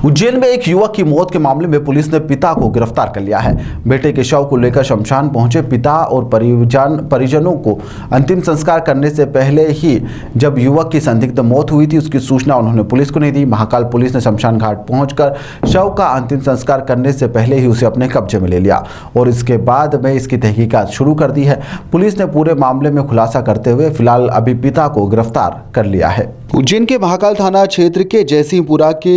उज्जैन में एक युवक की मौत के मामले में पुलिस ने पिता को गिरफ्तार कर लिया है। बेटे के शव को लेकर शमशान पहुंचे पिता और परिजनों को अंतिम संस्कार करने से पहले ही जब युवक की संदिग्ध मौत हुई थी उसकी सूचना उन्होंने पुलिस को नहीं दी। महाकाल पुलिस ने शमशान घाट पहुंचकर शव का अंतिम संस्कार करने से पहले ही उसे अपने कब्जे में ले लिया और इसके बाद में इसकी तहकीकात शुरू कर दी है। पुलिस ने पूरे मामले में खुलासा करते हुए फिलहाल अभी पिता को गिरफ्तार कर लिया है। उज्जैन के महाकाल थाना क्षेत्र के जयसिंहपुरा के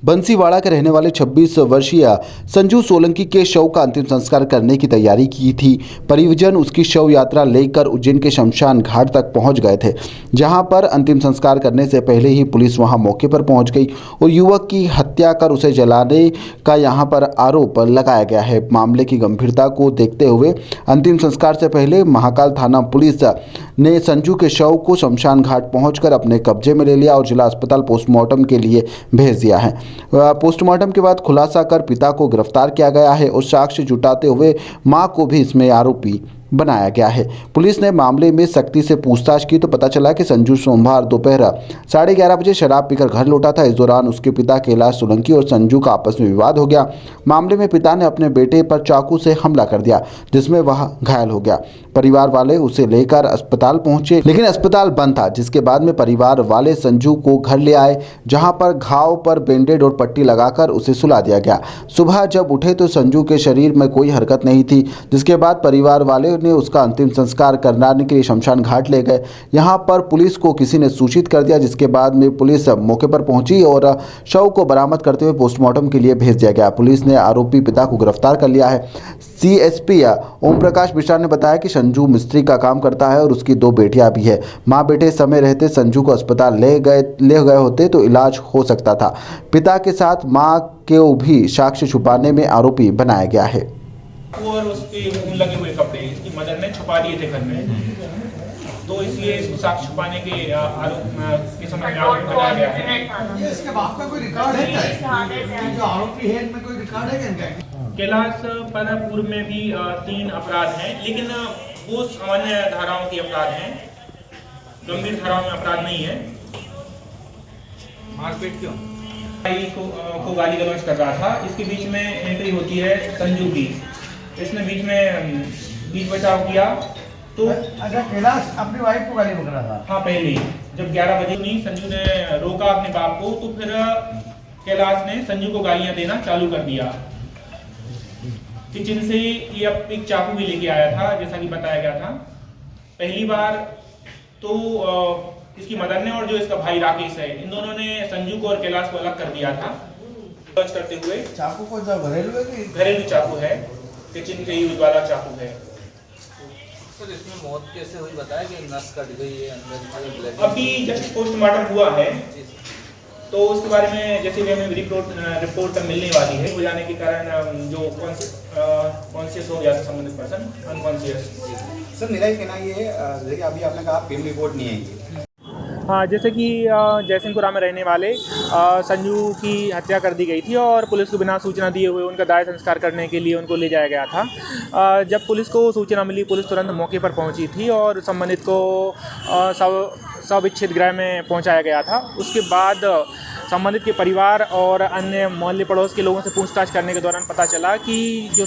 बंसीवाड़ा के रहने वाले 26 वर्षीय संजू सोलंकी के शव का अंतिम संस्कार करने की तैयारी की थी। परिजन उसकी शव यात्रा लेकर उज्जैन के शमशान घाट तक पहुंच गए थे, जहां पर अंतिम संस्कार करने से पहले ही पुलिस वहां मौके पर पहुंच गई और युवक की हत्या कर उसे जलाने का यहां पर आरोप लगाया गया है। मामले की गंभीरता को देखते हुए अंतिम संस्कार से पहले महाकाल थाना पुलिस ने संजू के शव को शमशान घाट पहुंचकर अपने कब्जे में ले लिया और जिला अस्पताल पोस्टमार्टम के लिए भेज दिया है। पोस्टमार्टम के बाद खुलासा कर पिता को गिरफ्तार किया गया है और साक्ष्य जुटाते हुए मां को भी इसमें आरोपी बनाया गया है। पुलिस ने मामले में सख्ती से पूछताछ की तो पता चला कि संजू सोमवार दोपहर 11:30 बजे शराब पीकर घर लौटा था। इस दौरान उसके पिता कैलाश सोलंकी और संजू का आपस में विवाद हो गया। मामले में पिता ने अपने बेटे पर चाकू से हमला कर दिया, जिसमें वह घायल हो गया। परिवार वाले उसे लेकर अस्पताल पहुंचे, लेकिन अस्पताल बंद था, जिसके बाद में परिवार वाले संजू को घर ले आए, जहां पर घाव पर बैंडेड और पट्टी लगाकर उसे सुला दिया गया। सुबह जब उठे तो संजू के शरीर में कोई हरकत नहीं थी, जिसके बाद परिवार वाले ने उसका अंतिम संस्कार कराने के लिए शमशान घाट ले गए। यहां पर पुलिस को किसी ने सूचित कर दिया, जिसके बाद में पुलिस मौके पर पहुंची और शव को बरामद करते हुए पोस्टमार्टम के लिए भेज दिया गया। पुलिस ने आरोपी पिता को गिरफ्तार कर लिया है। सीएसपी ओम प्रकाश मिश्रा ने बताया कि संजू मिस्त्री का काम करता है और उसकी 2 बेटियां भी है। मां बेटे समय रहते संजू को अस्पताल ले गए होते तो इलाज हो सकता था। पिता के साथ मां को भी साक्ष्य छुपाने में आरोपी बनाया गया है। और उसके खून लगे हुए कपड़े इसकी मदर ने छुपा दिए थे घर में, तो इसलिए इसको साक्ष्य छुपाने के आरोप के समय में आरोप बनाया गया है। ये इसके बाप का कोई रिकॉर्ड है क्या? जो आरोपी है इनमें कोई रिकॉर्ड है क्या? कैलाश पर पूर्व में भी 3 अपराध हैं, लेकिन वो सामान्य धाराओं के अपराध हैं, गंभीर धाराओं में अपराध नहीं है। मारपीट क्यों? भाई को गाली गलौज कर रहा था। इसके बीच में एंट्री होती है संजू की। इसने बीच बचाव किया तो अच्छा, कैलाश अपनी वाइफ को गाली बक रहा था? हाँ, पहले ही जब 11 बजे नहीं संजू ने रोका अपने बाप को, तो फिर कैलाश ने संजू को गालियां देना चालू कर दिया। किचन से ये एक चाकू भी लेके आया था, जैसा कि बताया गया था। पहली बार तो इसकी मदर ने और जो इसका भाई राकेश है, इन दोनों ने संजू को और कैलाश को अलग कर दिया था। करते हुए चाकू को घरेलू चाकू है, किचन के यूज वाला चाकू है। सर, इसमें मौत कैसे हुई बताया कि नस कट गई है अंदर? अभी जस्ट पोस्टमार्टम हुआ है, तो उसके बारे में जैसे भी हमें रिपोर्ट मिलने वाली है। हो जाने के कारण जो कॉन्शियस हो गया संबंधित पर्सन अनकॉन्शियस। सर, मेरा कहना ये है, जैसे अभी आपने कहा फिल्म रिपोर्ट नहीं है। हाँ, जैसे कि जयसिंहपुरा में रहने वाले संजू की हत्या कर दी गई थी और पुलिस को बिना सूचना दिए हुए उनका दाह संस्कार करने के लिए उनको ले जाया गया था। जब पुलिस को सूचना मिली, पुलिस तुरंत मौके पर पहुंची थी और संबंधित को शव विच्छेद गृह में पहुंचाया गया था। उसके बाद संबंधित के परिवार और अन्य मोहल्ले पड़ोस के लोगों से पूछताछ करने के दौरान पता चला कि जो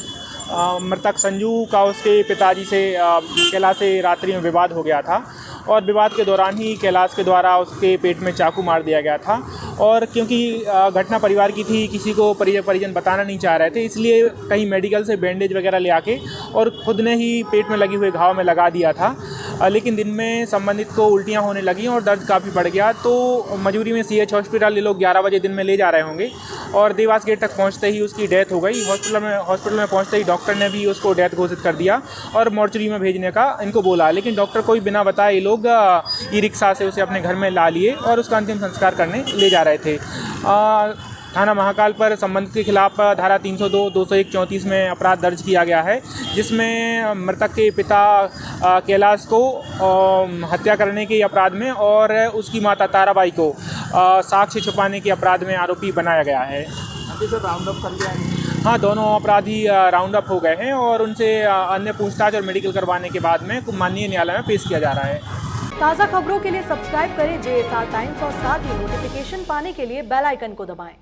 मृतक संजू का उसके पिताजी से कैलाश से रात्रि में विवाद हो गया था और विवाद के दौरान ही कैलाश के द्वारा उसके पेट में चाकू मार दिया गया था। और क्योंकि घटना परिवार की थी, किसी को परिजन बताना नहीं चाह रहे थे, इसलिए कहीं मेडिकल से बैंडेज वगैरह ले आके और खुद ने ही पेट में लगे हुए घाव में लगा दिया था। लेकिन दिन में संबंधित को उल्टियाँ होने लगी और दर्द काफ़ी बढ़ गया, तो मजबूरी में CH हॉस्पिटल ये लोग 11 बजे दिन में ले जा रहे होंगे और देवास गेट तक पहुँचते ही उसकी डेथ हो गई। हॉस्पिटल में पहुँचते ही डॉक्टर ने भी उसको डेथ घोषित कर दिया और मॉर्चरी में भेजने का इनको बोला, लेकिन डॉक्टर को भी बिना बताए ये लोग ई रिक्शा से उसे अपने घर में ला लिए और उसका अंतिम संस्कार करने ले जा रहे थे। थाना महाकाल पर संबंधित के खिलाफ धारा 302, 201, 34 में अपराध दर्ज किया गया है, जिसमें मृतक के पिता कैलाश को हत्या करने के अपराध में और उसकी माता ताराबाई को साक्ष्य छुपाने के अपराध में आरोपी बनाया गया है। अभी तो राउंड अप कर लिया है। हाँ, दोनों अपराधी राउंड अप हो गए हैं और उनसे अन्य पूछताछ और मेडिकल करवाने के बाद में माननीय न्यायालय में पेश किया जा रहा है। ताज़ा खबरों के लिए सब्सक्राइब करें JSR टाइम्स और साथ ही नोटिफिकेशन पाने के लिए बेल आइकन को दबाएं।